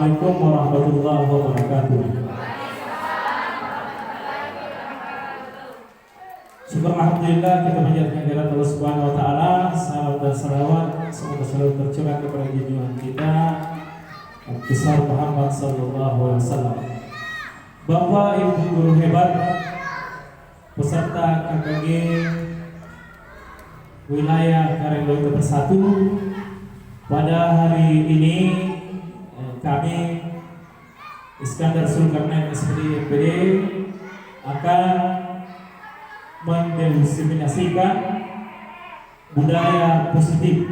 Assalamualaikum warahmatullahi wabarakatuh. Syukur alhamdulillah kita menjadikan kehadirat Allah Subhanahu wa taala. Salam dan salawat semoga selalu tercurah kepada junjungan kita besar Muhammad sallallahu alaihi wasallam. Bapak Ibu guru hebat, peserta KKG wilayah Karangloto Bersatu, pada hari ini kami Iskandar Zulkarnain SPD MPD akan mendiseminasikan budaya positif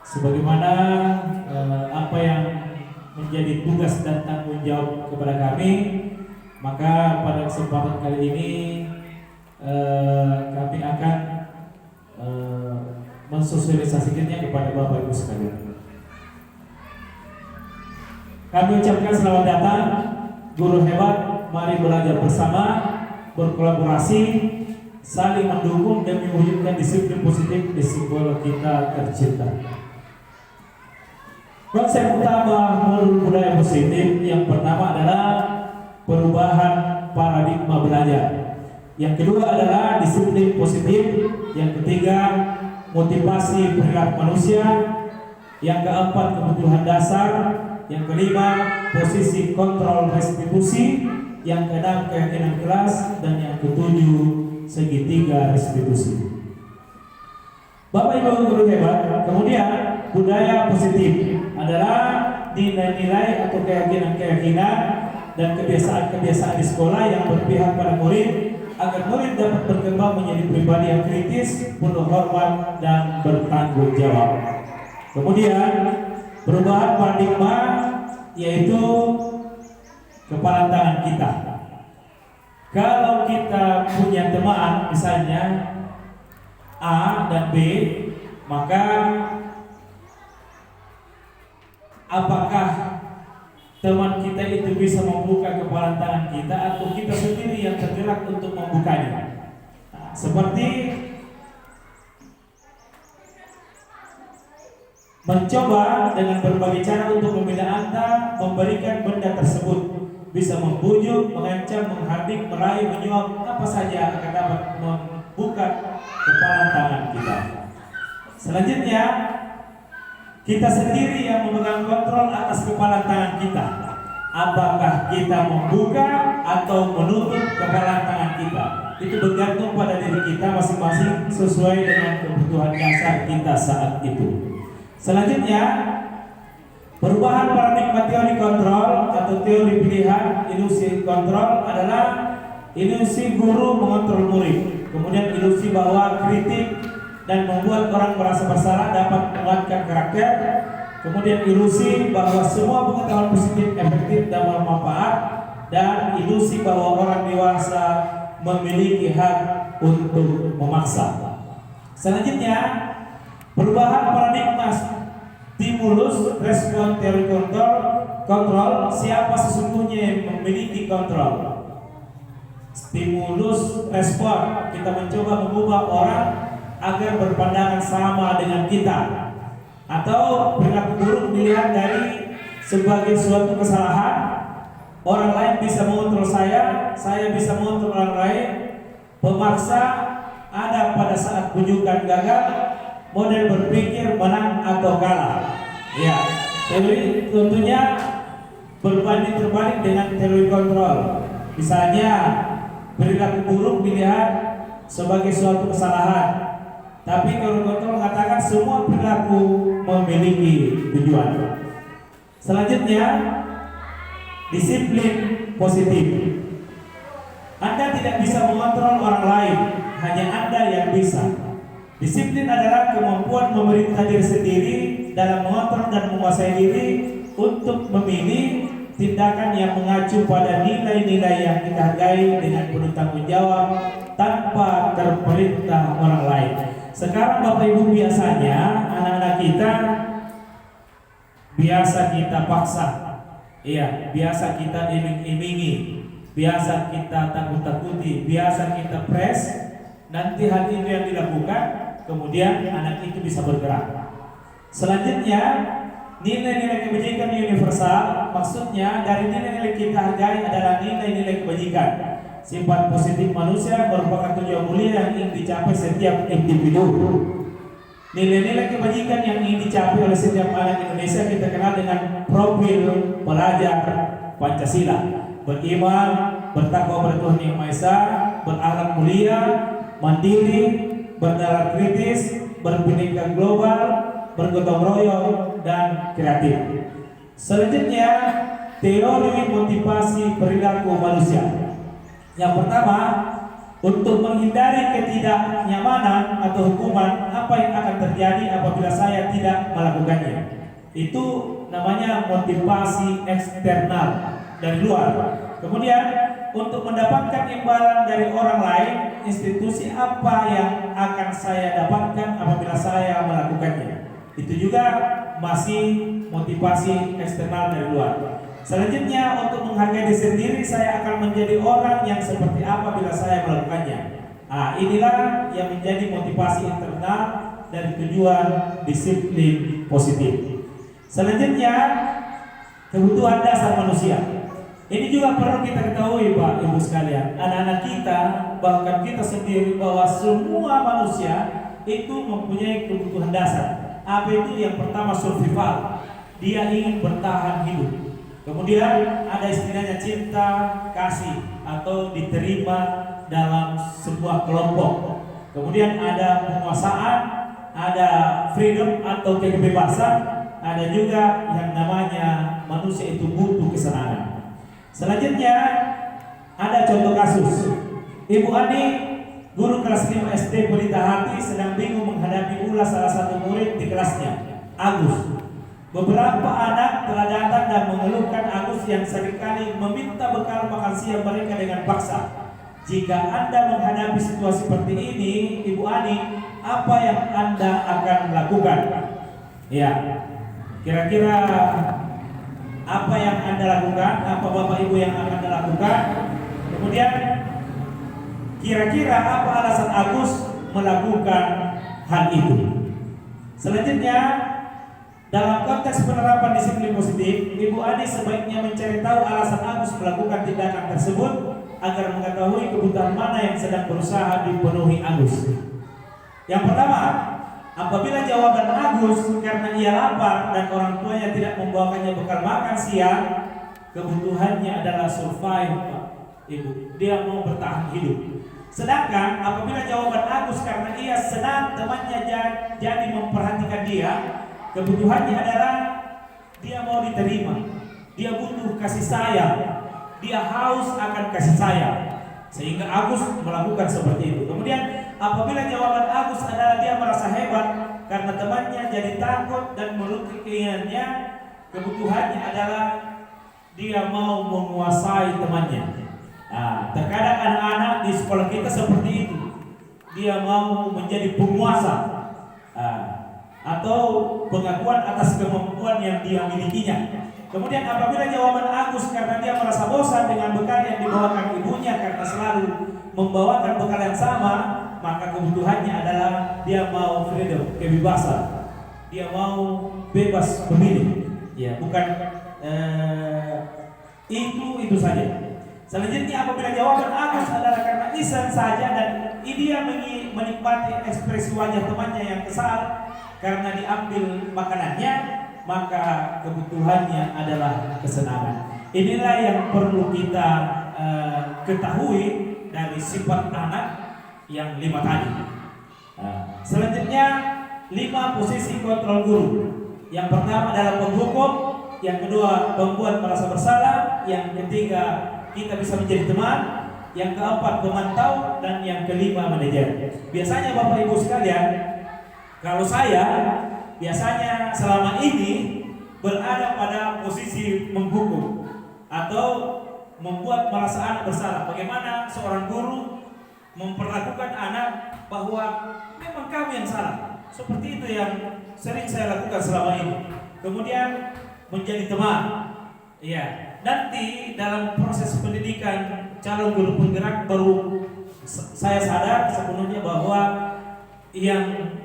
sebagaimana apa yang menjadi tugas dan tanggung jawab kepada kami. Maka pada kesempatan kali ini kami akan mensosialisasikannya kepada Bapak Ibu sekalian. Kami ucapkan selamat datang guru hebat, mari belajar bersama, berkolaborasi, saling mendukung dan mewujudkan disiplin positif di sekolah kita tercinta. Konsep utama menurut budaya positif yang pertama adalah perubahan paradigma belajar. Yang kedua adalah disiplin positif. Yang ketiga motivasi perilaku manusia. Yang keempat kebutuhan dasar. Yang kelima posisi kontrol restitusi. Yang keenam keyakinan keras. Dan yang ketujuh segitiga restitusi. Bapak Ibu guru hebat, kemudian budaya positif adalah nilai-nilai atau keyakinan-keyakinan dan kebiasaan-kebiasaan di sekolah yang berpihak pada murid agar murid dapat berkembang menjadi pribadi yang kritis, penuh hormat dan bertanggung jawab. Kemudian perubahan paradigma yaitu kepala tangan kita. Kalau kita punya teman misalnya A dan B, maka apakah teman kita itu bisa membuka kepala tangan kita atau kita sendiri yang tergerak untuk membukanya? Nah, seperti mencoba dengan berbagai cara untuk membina Anda memberikan benda tersebut, bisa membujuk, mengancam, menghardik, meraih, menyuap, apa saja akan dapat membuka kepala tangan kita. Selanjutnya, kita sendiri yang memegang kontrol atas kepala tangan kita. Apakah kita membuka atau menutup kepala tangan kita? Itu bergantung pada diri kita masing-masing sesuai dengan kebutuhan dasar kita saat itu. Selanjutnya, perubahan paradigma teori kontrol atau teori pilihan ilusi kontrol adalah ilusi guru mengontrol murid. Kemudian ilusi bahwa kritik dan membuat orang merasa bersalah dapat menguatkan karakter. Kemudian ilusi bahwa semua pengetahuan positif efektif dan bermanfaat, dan ilusi bahwa orang dewasa memiliki hak untuk memaksa. Selanjutnya, perubahan paradigma stimulus respon teori kontrol. Siapa sesungguhnya yang memiliki kontrol? Stimulus respon, kita mencoba mengubah orang agar berpandangan sama dengan kita, atau perilaku buruk dilihat dari sebagai suatu kesalahan. Orang lain bisa mengontrol saya bisa mengontrol orang lain. Pemaksa ada pada saat kunjungan gagal, model berpikir menang atau kalah. Ya, teori tentunya berbanding terbalik dengan teori kontrol. Misalnya perilaku buruk dilihat sebagai suatu kesalahan, tapi teori kontrol mengatakan semua perilaku memiliki tujuan. Selanjutnya, disiplin positif. Anda tidak bisa mengontrol orang lain, hanya Anda yang bisa. Disiplin adalah kemampuan memerintah diri sendiri dalam mengontrol dan menguasai diri untuk memilih tindakan yang mengacu pada nilai-nilai yang kita hargai dengan penuh tanggung jawab tanpa terperintah orang lain. Sekarang Bapak Ibu, biasanya anak-anak kita biasa kita paksa, iya, biasa kita iming-imingi, biasa kita takut-takuti, biasa kita press. Nanti hal itu yang dilakukan, kemudian anak itu bisa bergerak. Selanjutnya, Nilai-nilai kebajikan universal, maksudnya dari nilai-nilai kita hargai adalah nilai-nilai kebajikan. Sifat positif manusia merupakan tujuan mulia yang ingin dicapai setiap individu. Nilai-nilai kebajikan yang ingin dicapai oleh setiap anak Indonesia kita kenal dengan profil pelajar Pancasila. Beriman, bertakwa kepada Tuhan Yang Maha Esa, berakhlak mulia, mandiri, bernalar kritis, berbhinneka global, bergotong royong, dan kreatif. Selanjutnya, teori motivasi perilaku manusia. Yang pertama, untuk menghindari ketidaknyamanan atau hukuman apa yang akan terjadi apabila saya tidak melakukannya. Itu namanya motivasi eksternal dari luar. Kemudian untuk mendapatkan imbalan dari orang lain, institusi apa yang akan saya dapatkan apabila saya melakukannya. Itu juga masih motivasi eksternal dari luar. Selanjutnya, untuk menghargai diri sendiri, saya akan menjadi orang yang seperti apa bila saya melakukannya. Inilah yang menjadi motivasi internal dari tujuan disiplin positif. Selanjutnya, kebutuhan dasar manusia. Ini juga perlu kita ketahui, Pak, Ibu sekalian, anak-anak kita, bahkan kita sendiri, bahwa semua manusia itu mempunyai kebutuhan dasar. Apa itu? Yang pertama, survival. Dia ingin bertahan hidup. Kemudian ada istilahnya cinta kasih atau diterima dalam sebuah kelompok. Kemudian ada penguasaan, ada freedom atau kebebasan, ada juga yang namanya manusia itu butuh kesenangan. Selanjutnya ada contoh kasus. Ibu Ani, guru kelas 5 SD Pelita Hati, sedang bingung menghadapi ulas salah satu murid di kelasnya, Agus. Beberapa anak telah datang dan mengeluhkan Agus yang seringkali meminta bekal makan siang mereka dengan paksa. Jika Anda menghadapi situasi seperti ini, Ibu Ani, apa yang Anda akan lakukan? Ya, kira-kira apa yang Anda lakukan? Apa Bapak Ibu yang akan Anda lakukan? Kemudian, kira-kira apa alasan Agus melakukan hal itu? Selanjutnya, dalam konteks penerapan disiplin positif, Ibu Ani sebaiknya mencari tahu alasan Agus melakukan tindakan tersebut agar mengetahui kebutuhan mana yang sedang berusaha dipenuhi Agus. Yang pertama, apabila jawaban Agus karena ia lapar dan orang tuanya tidak membawakannya bekal makan siang, kebutuhannya adalah survive, Pak, Ibu. Dia mau bertahan hidup. Sedangkan apabila jawaban Agus karena ia senang temannya jadi memperhatikan dia, kebutuhannya adalah dia mau diterima, dia butuh kasih sayang, dia haus akan kasih sayang, sehingga Agus melakukan seperti itu. Kemudian apabila jawaban Agus adalah dia merasa hebat karena temannya jadi takut dan menuruti keinginannya, kebutuhannya adalah dia mau menguasai temannya. Terkadang anak-anak di sekolah kita seperti itu, dia mau menjadi penguasa. Atau pengakuan atas kemampuan yang dia milikinya. Kemudian apabila jawaban Agus karena dia merasa bosan dengan bekal yang dibawakan ibunya karena selalu membawakan bekal yang sama, maka kebutuhannya adalah dia mau freedom, kebebasan. Dia mau bebas memilih. Ya, bukan itu saja. Selanjutnya apabila jawaban Agus adalah karena iseng saja dan dia menikmati ekspresi wajah temannya yang kesal karena diambil makanannya, maka kebutuhannya adalah kesenangan. Inilah yang perlu kita ketahui dari sifat anak yang 5 tadi. Selanjutnya 5 posisi kontrol guru. Yang pertama adalah penghukum, yang kedua membuat merasa bersalah, yang ketiga kita bisa menjadi teman, yang keempat pemantau, dan yang kelima manajer. Biasanya Bapak Ibu sekalian, kalau saya biasanya selama ini berada pada posisi menghukum atau membuat merasa anak bersalah. Bagaimana seorang guru memperlakukan anak bahwa memang kamu yang salah. Seperti itu yang sering saya lakukan selama ini. Kemudian menjadi teman. Ya, nanti dalam proses pendidikan calon guru penggerak baru saya sadar sepenuhnya bahwa yang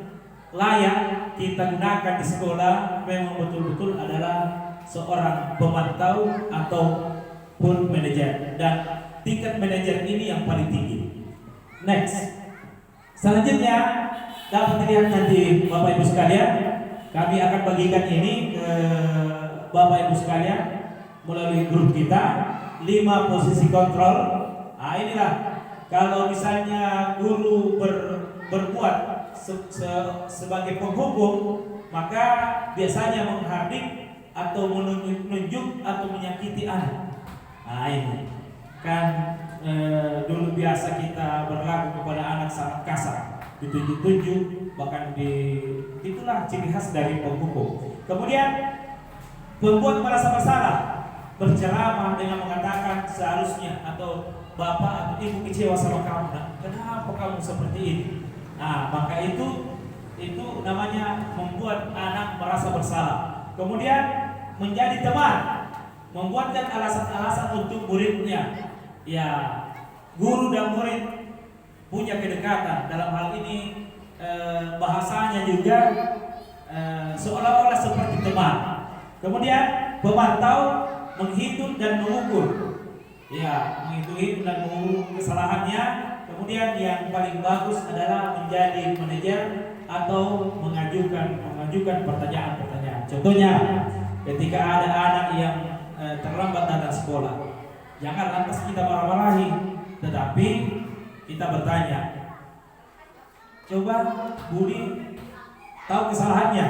layak kita gunakan di sekolah memang betul-betul adalah seorang pemantau atau pun manajer, dan tingkat manajer ini yang paling tinggi. Next, selanjutnya dapat dilihat nanti Bapak Ibu sekalian, kami akan bagikan ini ke Bapak Ibu sekalian melalui grup kita 5 posisi kontrol. Nah inilah kalau misalnya guru berbuat sebagai penghukum, maka biasanya menghardik atau menunjuk atau menyakiti anak. Nah ini kan dulu biasa kita berlaku kepada anak sangat kasar, ditunjuk-tunjuk, bahkan itulah ciri khas dari penghukum. Kemudian pembuat merasa bersalah, berceramah dengan mengatakan seharusnya atau bapak atau ibu kecewa sama kamu, nah, kenapa kamu seperti ini? Nah maka itu namanya membuat anak merasa bersalah. Kemudian menjadi teman, membuatkan alasan-alasan untuk muridnya. Ya, guru dan murid punya kedekatan. Dalam hal ini bahasanya juga seolah-olah seperti teman. Kemudian pemantau menghitung dan mengukur. Ya, menghitung dan mengukur kesalahannya. Kemudian yang paling bagus adalah menjadi manajer atau mengajukan pertanyaan-pertanyaan. Contohnya, ketika ada anak yang terlambat datang sekolah, jangan lantas kita marah-marahi, tetapi kita bertanya, coba Budi tahu kesalahannya?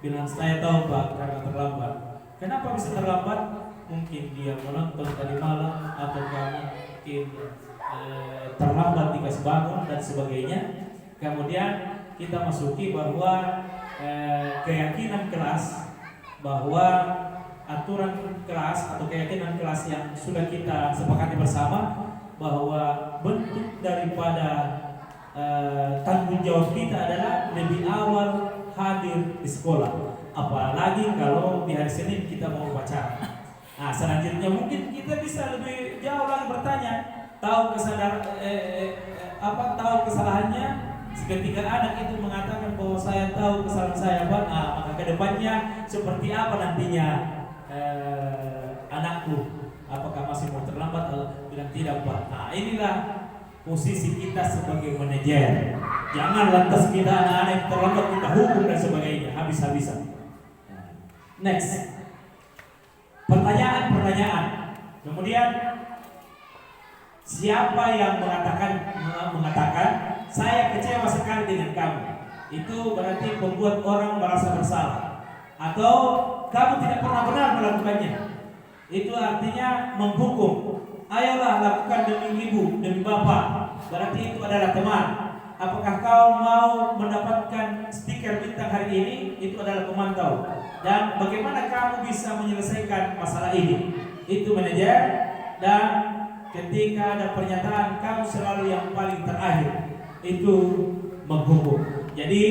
Bilang saya tahu Pak karena terlambat. Kenapa bisa terlambat? Mungkin dia menonton tadi malam atau mungkin terlambat dikasih bangun dan sebagainya. Kemudian kita masuki bahwa keyakinan kelas, bahwa aturan kelas atau keyakinan kelas yang sudah kita sepakati bersama, bahwa bentuk daripada tanggung jawab kita adalah lebih awal hadir di sekolah, apalagi kalau di hari Senin kita mau upacara. Nah selanjutnya mungkin kita bisa lebih jauh lagi bertanya, tahu kesalahannya. Ketika anak itu mengatakan bahwa saya tahu kesalahan saya Pak, maka kedepannya seperti apa nantinya anakku, apakah masih mau terlambat atau bilang tidak Pak. Nah inilah posisi kita sebagai manajer. Jangan lantas kita anak-anak yang terlambat kita hukum dan sebagainya habis-habisan. Next, pertanyaan. Kemudian siapa yang mengatakan saya kecewa sekali dengan kamu, itu berarti membuat orang merasa bersalah, atau kamu tidak pernah benar melakukannya, itu artinya menghukum. Ayolah lakukan demi ibu, demi bapak, berarti itu adalah teman. Apakah kau mau mendapatkan stiker bintang hari ini? Itu adalah pemantau. Dan bagaimana kamu bisa menyelesaikan masalah ini? Itu manajer. Dan ketika ada pernyataan, kamu selalu yang paling terakhir, itu menghukum. Jadi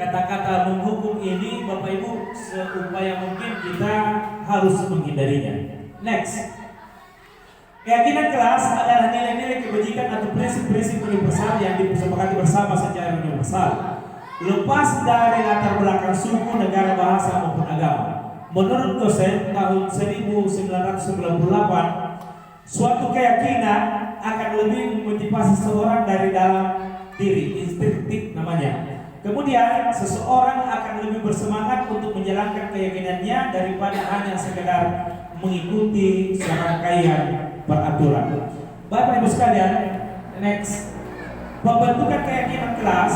kata-kata menghukum ini Bapak Ibu seupaya mungkin kita harus menghindarinya. Next, keyakinan kelas adalah nilai-nilai kebajikan atau prinsip-prinsip universal yang disepakati bersama secara universal, lepas dari latar belakang suku, negara, bahasa maupun agama. Menurut dosen tahun 1998, suatu keyakinan akan lebih memotivasi seseorang dari dalam diri, instinktif namanya. Kemudian seseorang akan lebih bersemangat untuk menjalankan keyakinannya daripada hanya sekedar mengikuti serangkaian peraturan. Bapak Ibu sekalian, next, pembentukan keyakinan kelas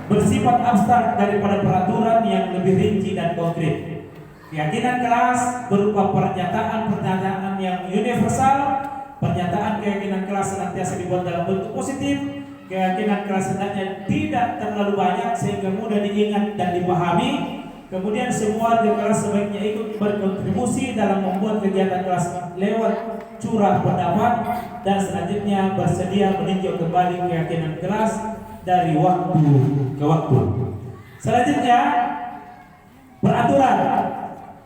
bersifat abstrak daripada peraturan yang lebih rinci dan konkret. Keyakinan kelas berupa pernyataan-pernyataan yang universal. Pernyataan keyakinan kelas senantiasa dibuat dalam bentuk positif. Keyakinan kelas hendaknya tidak terlalu banyak sehingga mudah diingat dan dipahami. Kemudian semua warga kelas sebaiknya ikut berkontribusi dalam membuat kegiatan kelas lewat curah pendapat, dan selanjutnya bersedia meninjau kembali keyakinan kelas dari waktu ke waktu. Selanjutnya, peraturan.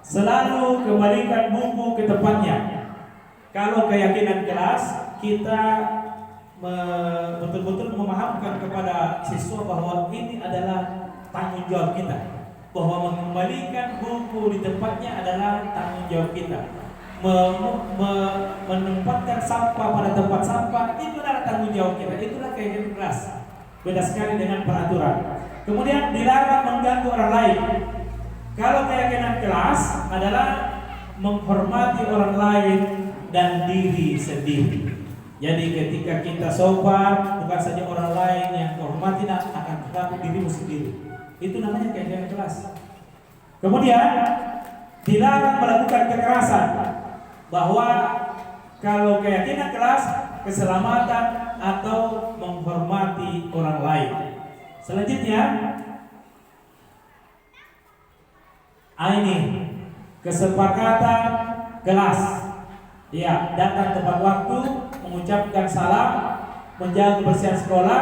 Selalu kembalikan buku ke tempatnya. Kalau keyakinan kelas, kita betul-betul memahamkan kepada siswa bahwa ini adalah tanggung jawab kita, bahwa mengembalikan buku di tempatnya adalah tanggung jawab kita, menempatkan sampah pada tempat sampah itu adalah tanggung jawab kita. Itulah kegiatan kelas. Beda sekali dengan peraturan. Kemudian dilarang mengganggu orang lain. Kalau keyakinan kelas adalah menghormati orang lain dan diri sendiri. Jadi ketika kita sopan, bukan saja orang lain yang kehormati, akan tetapi dirimu sendiri. Itu namanya keyakinan kelas. Kemudian dilarang melakukan kekerasan. Bahwa kalau keyakinan kelas, keselamatan atau menghormati orang lain. Selanjutnya, ini kesepakatan kelas. Ya, datang tepat waktu, mengucapkan salam, menjaga kebersihan sekolah,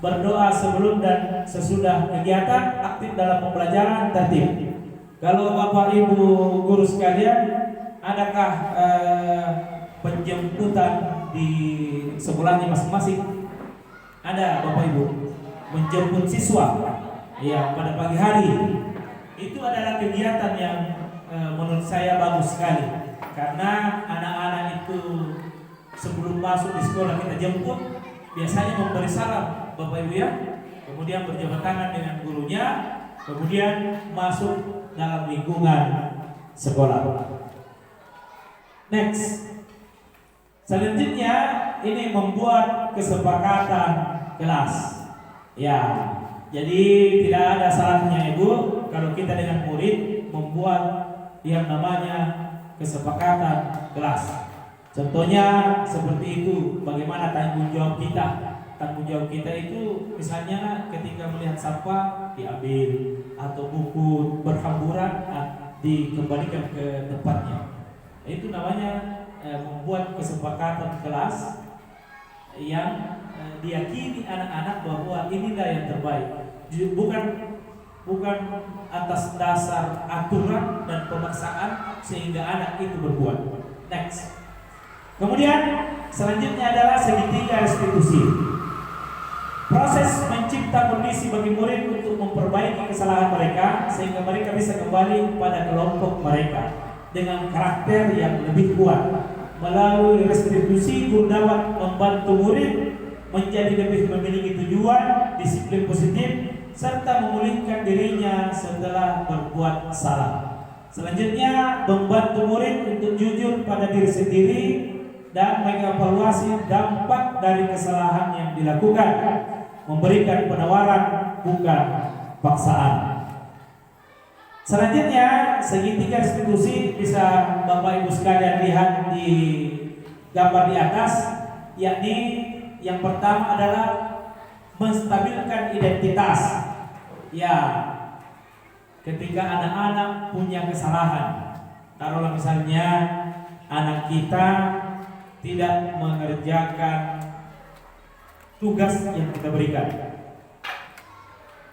berdoa sebelum dan sesudah kegiatan, aktif dalam pembelajaran, tertib. Kalau Bapak Ibu guru sekalian, adakah penjemputan di sekolahnya masing-masing? Ada Bapak Ibu menjemput siswa ya pada pagi hari. Itu adalah kegiatan yang menurut saya bagus sekali, karena anak-anak itu sebelum masuk di sekolah kita jemput, biasanya memberi salam Bapak Ibu ya, kemudian berjabat tangan dengan gurunya, kemudian masuk dalam lingkungan sekolah. Next, selanjutnya ini membuat kesepakatan kelas. Ya, jadi tidak ada salahnya Ibu kalau kita dengan murid membuat yang namanya kesepakatan kelas. Contohnya seperti itu, bagaimana tanggung jawab kita. Tanggung jawab kita itu misalnya ketika melihat sampah diambil atau buku berhamburan dikembalikan ke tempatnya. Itu namanya membuat kesepakatan kelas yang diyakini anak-anak bahwa inilah yang terbaik. Bukan atas dasar aturan dan pemaksaan sehingga anak itu berbuat. Next. Kemudian selanjutnya adalah segitiga restitusi. Proses mencipta kondisi bagi murid untuk memperbaiki kesalahan mereka sehingga mereka bisa kembali pada kelompok mereka dengan karakter yang lebih kuat. Melalui restitusi, guru dapat membantu murid menjadi lebih memiliki tujuan, disiplin positif, serta memulihkan dirinya setelah berbuat salah. Selanjutnya, membantu murid untuk jujur pada diri sendiri dan mengevaluasi dampak dari kesalahan yang dilakukan, memberikan penawaran bukan paksaan. Selanjutnya, segitiga restitusi bisa Bapak Ibu sekalian lihat di gambar di atas, yakni yang pertama adalah menstabilkan identitas. Ya, ketika anak-anak punya kesalahan, taruhlah misalnya anak kita tidak mengerjakan tugas yang kita berikan,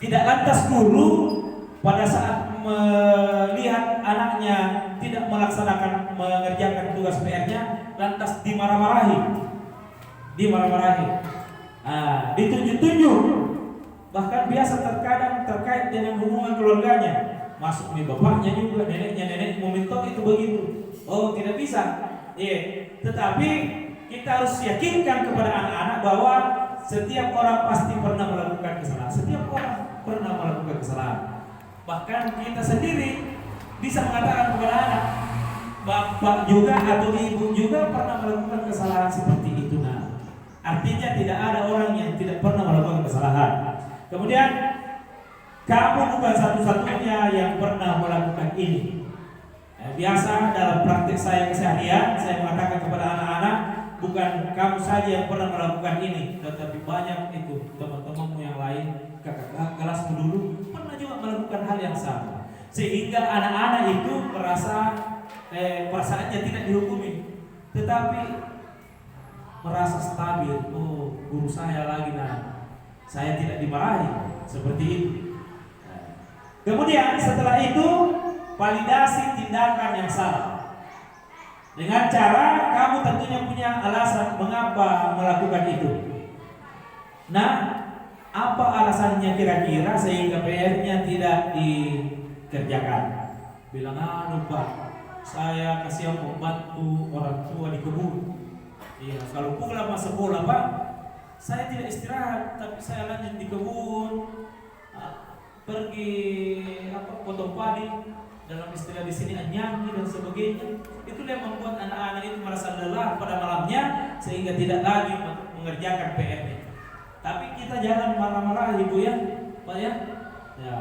tidak lantas guru pada saat melihat anaknya tidak melaksanakan mengerjakan tugas PR-nya lantas dimarah-marahi, ditunjuk-tunjuk, bahkan biasa terkadang terkait dengan hubungan keluarganya, masuk nih bapaknya juga, nenek meminta itu begitu. Oh, tidak bisa. Tetapi kita harus yakinkan kepada anak-anak bahwa setiap orang pasti pernah melakukan kesalahan. Setiap orang pernah melakukan kesalahan. Bahkan kita sendiri bisa mengatakan kepada anak, bapak juga atau ibu juga pernah melakukan kesalahan seperti itu. Nah, artinya tidak ada orang yang tidak pernah melakukan kesalahan. Kemudian, kamu bukan satu-satunya yang pernah melakukan ini. Biasa dalam praktik saya keseharian, saya mengatakan kepada anak-anak, bukan kamu saja yang pernah melakukan ini, tetapi banyak itu teman-temanmu yang lain, kakak kelasmu dulu pernah juga melakukan hal yang sama, sehingga anak-anak itu merasa perasaannya tidak dihukumi, tetapi merasa stabil. Oh, guru saya lagi, saya tidak dimarahi, seperti itu. Kemudian setelah itu validasi tindakan yang salah. Dengan cara kamu tentunya punya alasan mengapa melakukan itu. Nah, apa alasannya kira-kira sehingga PR-nya tidak dikerjakan? Bilang, Pak, saya kasih membantu orang tua di kebun. Iya, kalau pulang masuk sekolah, Pak, saya tidak istirahat, tapi saya lanjut di kebun, pergi potong padi, dalam istilah di sini anyangi dan sebagainya. Itu yang membuat anak-anak itu merasa lelah pada malamnya sehingga tidak lagi mengerjakan PR-nya. Tapi kita jangan marah-marah, Ibu ya, Pak ya. Ya.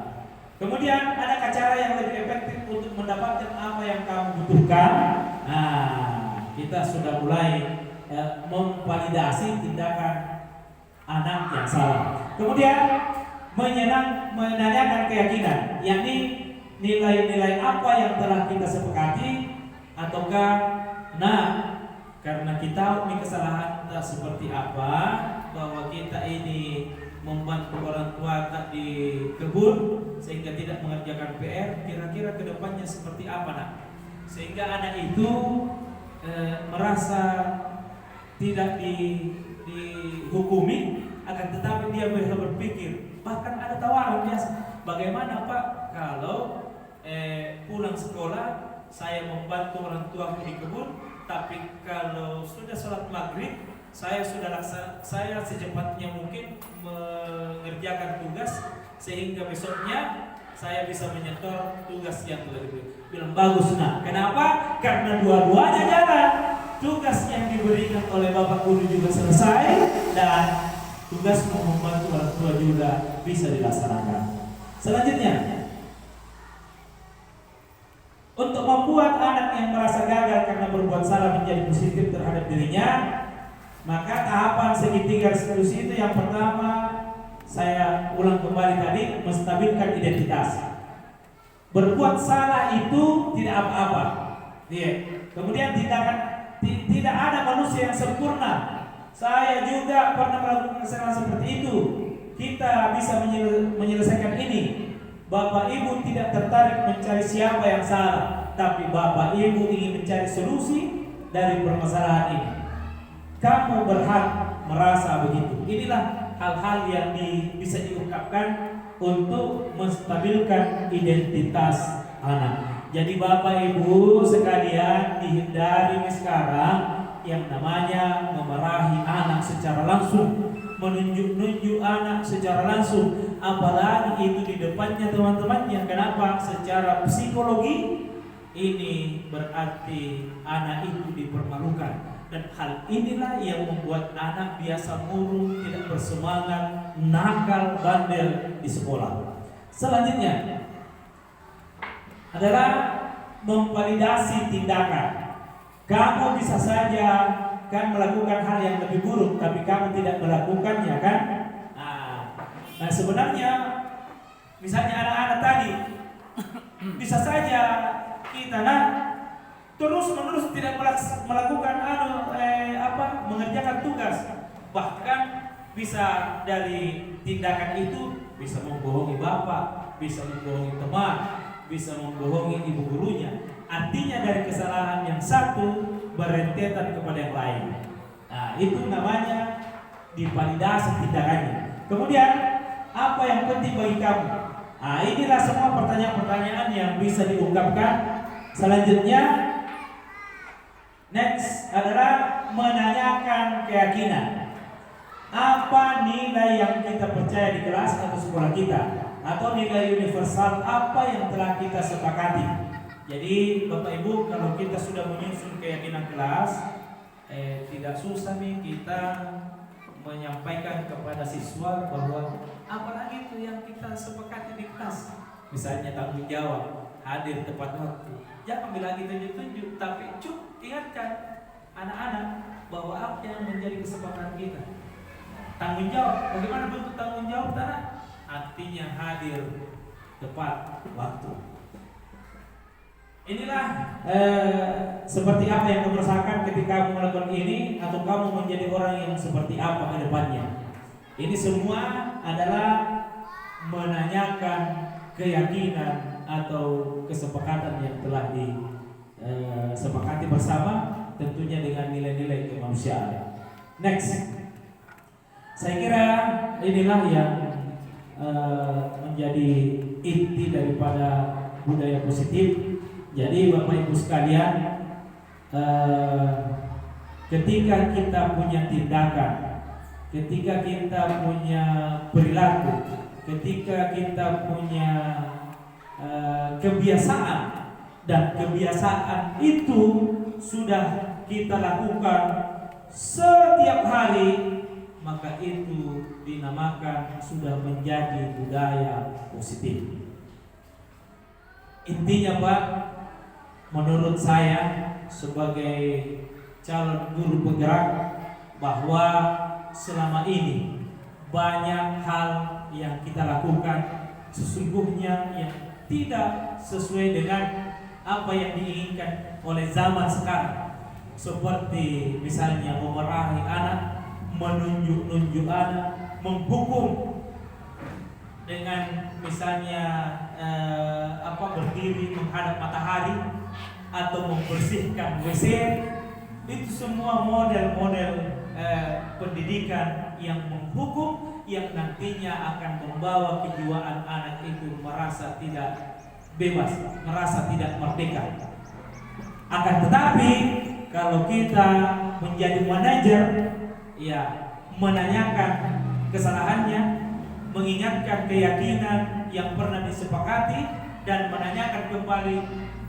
Kemudian ada cara yang lebih efektif untuk mendapatkan apa yang kamu butuhkan. Nah, kita sudah mulai memvalidasi tindakan anak yang salah. Kemudian menanyakan keyakinan, yakni nilai-nilai apa yang telah kita sepakati, ataukah karena kita ini kesalahan kita seperti apa, bahwa kita ini membantu orang tua tak di kebun sehingga tidak mengerjakan PR, kira-kira kedepannya seperti apa sehingga anak itu merasa tidak dihukumi, akan tetapi dia bisa berpikir. Bahkan ada tawaran biasa, bagaimana Pak kalau pulang sekolah saya membantu orang tuaku di kebun, tapi kalau sudah sholat maghrib saya secepatnya mungkin mengerjakan tugas sehingga besoknya saya bisa menyetor tugas yang lebih. Bilang bagus kenapa? Karena dua-duanya jalan. Tugas yang diberikan oleh Bapak Guru juga selesai dan tugas membantu orang tua juga bisa dilaksanakan. Selanjutnya, untuk membuat anak yang merasa gagal karena berbuat salah menjadi positif terhadap dirinya, maka tahapan segitiga resolusi itu yang pertama, saya ulang kembali tadi, menstabilkan identitas. Berbuat salah itu tidak apa-apa. Kemudian tidak ada manusia yang sempurna. Saya juga pernah melakukan kesalahan seperti itu. Kita bisa menyelesaikan ini. Bapak Ibu tidak tertarik mencari siapa yang salah, tapi Bapak Ibu ingin mencari solusi dari permasalahan ini. Kamu berhak merasa begitu. Inilah hal-hal yang bisa diungkapkan untuk menstabilkan identitas anak. Jadi Bapak Ibu sekalian, dihindari sekarang yang namanya memarahi anak secara langsung, menunjuk-nunjuk anak secara langsung, apalagi itu di depannya teman-temannya. Kenapa? Secara psikologi ini berarti anak itu dipermalukan, dan hal inilah yang membuat anak biasa murung, tidak bersemangat, nakal, bandel di sekolah. Selanjutnya adalah memvalidasi tindakan. Kamu bisa saja kan melakukan hal yang lebih buruk, tapi kamu tidak melakukannya kan? Nah sebenarnya misalnya anak-anak tadi bisa saja kita terus-menerus tidak melakukan mengerjakan tugas, bahkan bisa dari tindakan itu bisa membohongi bapak, bisa membohongi teman, bisa membohongi ibu gurunya. Artinya dari kesalahan yang satu berentetan kepada yang lain. Nah, itu namanya divalidasi tindakannya. Kemudian apa yang penting bagi kamu? Nah, inilah semua pertanyaan-pertanyaan yang bisa diungkapkan. Selanjutnya, next adalah menanyakan keyakinan. Apa nilai yang kita percaya di kelas atau sekolah kita, atau nilai universal apa yang telah kita sepakati. Jadi Bapak Ibu, kalau kita sudah menyusun keyakinan kelas, tidak susah nih kita menyampaikan kepada siswa bahwa apalagi itu yang kita sepakati di kelas. Misalnya tanggung jawab, hadir tepat waktu. Jangan bilang tunjuk-tunjuk, tapi ingatkan anak-anak bahwa apa yang menjadi kesepakatan kita. Tanggung jawab, bagaimana bentuk tanggung jawab anak? Artinya hadir tepat waktu. Inilah seperti apa yang kamu rasakan ketika kamu melakukan ini, atau kamu menjadi orang yang seperti apa ke depannya. Ini semua adalah menanyakan keyakinan atau kesepakatan yang telah disepakati hidup bersama, tentunya dengan nilai-nilai kemanusiaan. Next, saya kira inilah yang menjadi inti daripada budaya positif. Jadi Bapak Ibu sekalian, ketika kita punya tindakan, ketika kita punya perilaku, ketika kita punya kebiasaan, dan kebiasaan itu sudah kita lakukan setiap hari, maka itu dinamakan sudah menjadi budaya positif. Intinya Pak, menurut saya sebagai calon guru penggerak, bahwa selama ini banyak hal yang kita lakukan sesungguhnya yang tidak sesuai dengan apa yang diinginkan oleh zaman sekarang, seperti misalnya memarahi anak, menunjuk-nunjuk anak, menghukum dengan misalnya berdiri menghadap matahari atau membersihkan WC. Itu semua model-model pendidikan yang menghukum, yang nantinya akan membawa kejiwaan anak itu merasa tidak bebas, merasa tidak merdeka. Akan tetapi kalau kita menjadi manajer, ya menanyakan kesalahannya, mengingatkan keyakinan yang pernah disepakati, dan menanyakan kembali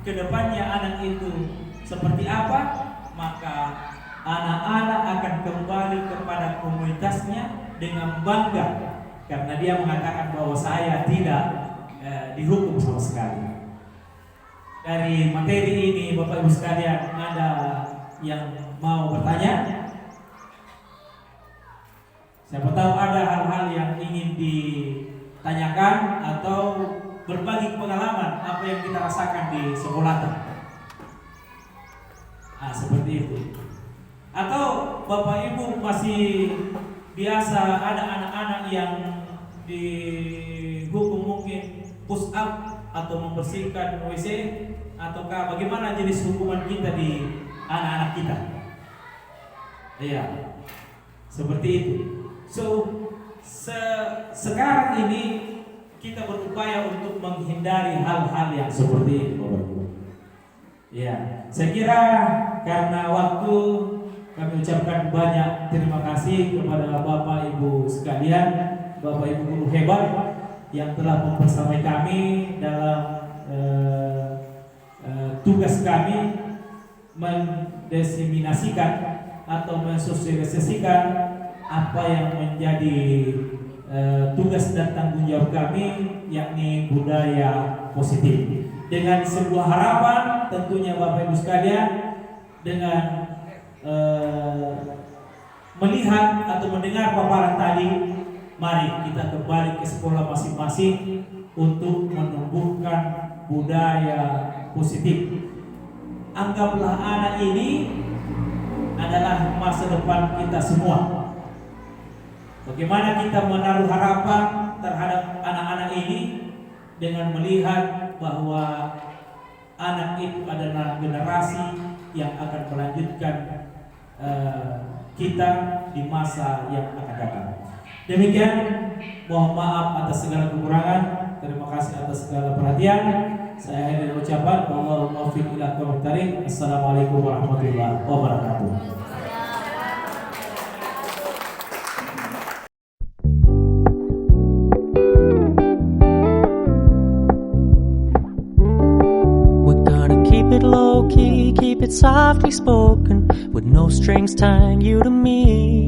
ke depannya anak itu seperti apa, maka anak-anak akan kembali kepada komunitasnya dengan bangga, karena dia mengatakan bahwa saya tidak dihukum sama sekali. Dari materi ini Bapak Ibu sekalian, ada yang mau bertanya? Siapa tahu ada hal-hal yang ingin ditanyakan atau berbagi pengalaman apa yang kita rasakan di sekolah. Seperti itu. Atau Bapak Ibu masih biasa ada anak-anak yang dihukum mungkin push up atau membersihkan WC, ataukah bagaimana jenis hukuman kita di anak-anak kita? Iya, seperti itu. Sekarang ini kita berupaya untuk menghindari hal-hal yang seperti ini. Ya, saya kira karena waktu, kami ucapkan banyak terima kasih kepada Bapak Ibu sekalian, Bapak Ibu guru hebat yang telah membersamai kami dalam tugas kami mendiseminasikan atau mensosialisasikan apa yang menjadi tugas dan tanggung jawab kami, yakni budaya positif. Dengan sebuah harapan tentunya Bapak Ibu sekalian, dengan melihat atau mendengar paparan tadi, mari kita kembali ke sekolah masing-masing untuk menumbuhkan budaya positif. Anggaplah anak ini adalah masa depan kita semua. Bagaimana kita menaruh harapan terhadap anak-anak ini dengan melihat bahwa anak itu adalah generasi yang akan melanjutkan kita di masa yang akan datang. Demikian, mohon maaf atas segala kekurangan. Terima kasih atas segala perhatian. Saya akhiri ucapan Allahumma waffiq ila aqwamit thariq. Assalamualaikum warahmatullahi wabarakatuh. Keep it softly spoken, with no strings tying you to me.